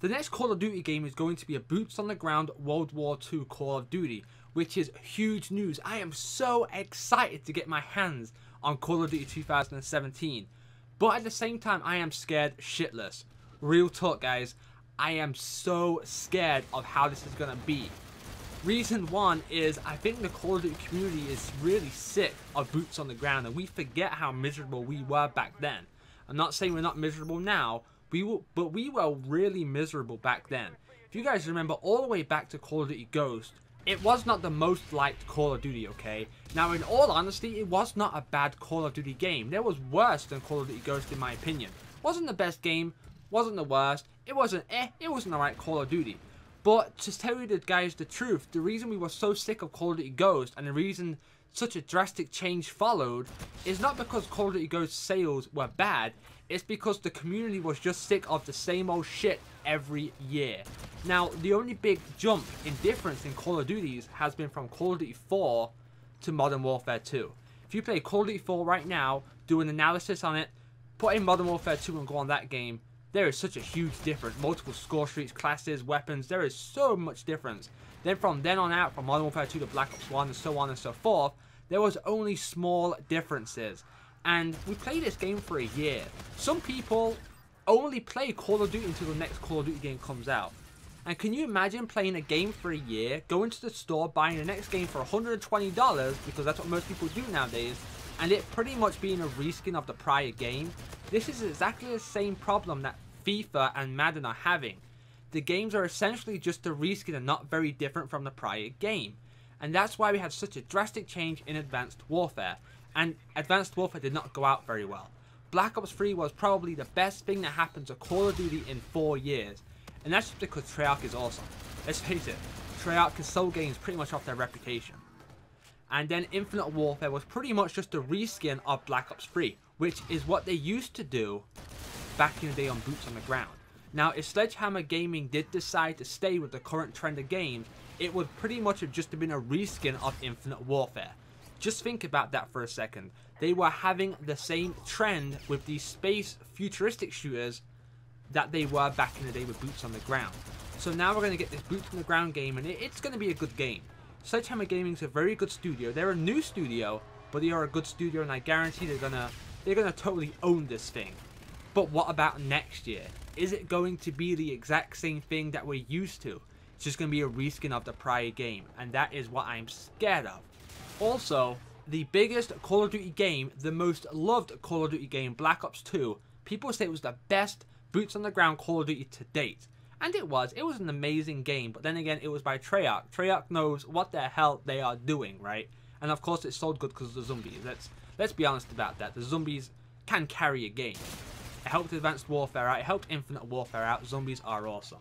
The next Call of Duty game is going to be a boots on the ground World War II Call of Duty, which is huge news. I am so excited to get my hands on Call of Duty 2017, but at the same time I am scared shitless. Real talk, guys, I am so scared of how this is going to be. Reason one is I think the Call of Duty community is really sick of boots on the ground, and we forget how miserable we were back then. I'm not saying we're not miserable now, but we were really miserable back then. If you guys remember all the way back to Call of Duty Ghost, it was not the most liked Call of Duty, okay? Now, in all honesty, it was not a bad Call of Duty game. There was worse than Call of Duty Ghost in my opinion. Wasn't the best game, wasn't the worst, it wasn't it wasn't the right Call of Duty. But to tell you guys the truth, the reason we were so sick of Call of Duty Ghost and the reason such a drastic change followed is not because Call of Duty Ghost sales were bad, it's because the community was just sick of the same old shit every year. Now, the only big jump in difference in Call of Duties has been from Call of Duty 4 to Modern Warfare 2. If you play Call of Duty 4 right now, do an analysis on it, put in Modern Warfare 2 and go on that game, there is such a huge difference. Multiple score streaks, classes, weapons, there is so much difference. Then from then on out, from Modern Warfare 2 to Black Ops 1 and so on and so forth, there was only small differences. And we played this game for a year. Some people only play Call of Duty until the next Call of Duty game comes out. And can you imagine playing a game for a year, going to the store, buying the next game for $120, because that's what most people do nowadays, and it pretty much being a reskin of the prior game? This is exactly the same problem that FIFA and Madden are having. The games are essentially just a reskin and not very different from the prior game. And that's why we had such a drastic change in Advanced Warfare. And Advanced Warfare did not go out very well. Black Ops 3 was probably the best thing that happened to Call of Duty in 4 years. And that's just because Treyarch is awesome. Let's face it, Treyarch can sell games pretty much off their reputation. And then Infinite Warfare was pretty much just a reskin of Black Ops 3, which is what they used to do back in the day on Boots on the Ground. Now, if Sledgehammer Gaming did decide to stay with the current trend of games, it would pretty much have just been a reskin of Infinite Warfare. Just think about that for a second. They were having the same trend with these space futuristic shooters that they were back in the day with Boots on the Ground. So now we're going to get this Boots on the Ground game, and it's going to be a good game. Sledgehammer Gaming is a very good studio. They're a new studio, but they are a good studio, and I guarantee they're gonna totally own this thing. But what about next year? Is it going to be the exact same thing that we're used to? It's just going to be a reskin of the prior game, and that is what I'm scared of. Also, the biggest Call of Duty game, the most loved Call of Duty game, Black Ops 2, people say it was the best boots on the ground Call of Duty to date. And it was an amazing game, but then again, it was by Treyarch. Treyarch knows what the hell they are doing, right? And of course, it sold good because of the zombies. Let's be honest about that. The zombies can carry a game. It helped Advanced Warfare out, it helped Infinite Warfare out. Zombies are awesome.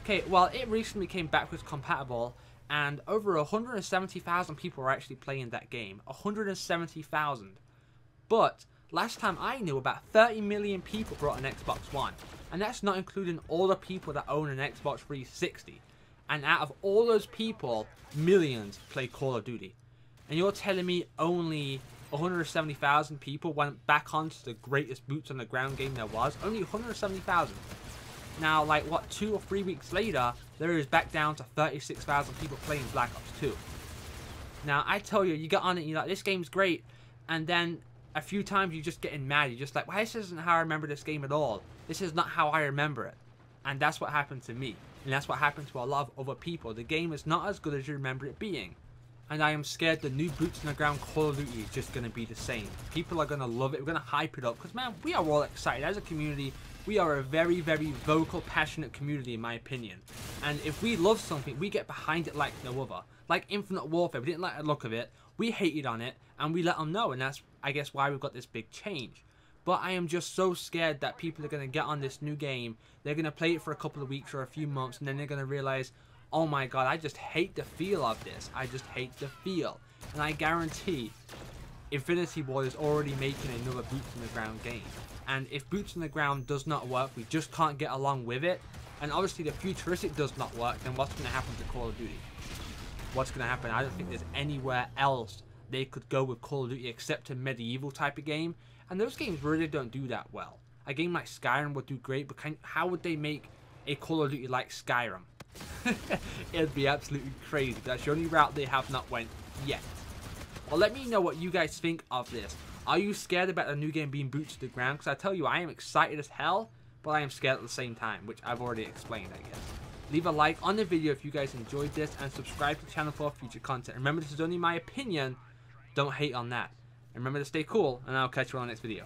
Okay, well, it recently came backwards compatible, and over 170,000 people were actually playing that game. 170,000. But last time I knew, about 30 million people brought an Xbox One. And that's not including all the people that own an Xbox 360. And out of all those people, millions play Call of Duty. And you're telling me only 170,000 people went back onto the greatest boots on the ground game there was? Only 170,000. Now, like, what, 2 or 3 weeks later, there is back down to 36,000 people playing Black Ops 2. Now, I tell you, you get on it and you're like, this game's great. And then a few times you're just getting mad. You're just like, well, this isn't how I remember this game at all. This is not how I remember it. And that's what happened to me. And that's what happened to a lot of other people. The game is not as good as you remember it being. And I am scared the new boots on the ground Call of Duty is just going to be the same. People are going to love it. We're going to hype it up. Because, man, we are all excited. As a community, we are a very, very vocal, passionate community, in my opinion. And if we love something, we get behind it like no other. Like Infinite Warfare. We didn't like the look of it. We hated on it. And we let them know. And that's, I guess, why we've got this big change. But I am just so scared that people are going to get on this new game. They're going to play it for a couple of weeks or a few months. And then they're going to realize, oh my god, I just hate the feel of this. I just hate the feel. And I guarantee Infinity Ward is already making another Boots on the Ground game. And if Boots on the Ground does not work, we just can't get along with it. And obviously the futuristic does not work, then what's going to happen to Call of Duty? What's going to happen? I don't think there's anywhere else they could go with Call of Duty except a medieval type of game. And those games really don't do that well. A game like Skyrim would do great, but how would they make a Call of Duty like Skyrim. It'd be absolutely crazy. That's the only route they have not went yet. Well, let me know what you guys think of this. Are you scared about the new game being booted to the ground? Because I tell you, I am excited as hell, but I am scared at the same time, which I've already explained, I guess. Leave a like on the video if you guys enjoyed this, and subscribe to the channel for future content. Remember, this is only my opinion. Don't hate on that. And remember to stay cool, and I'll catch you on the next video.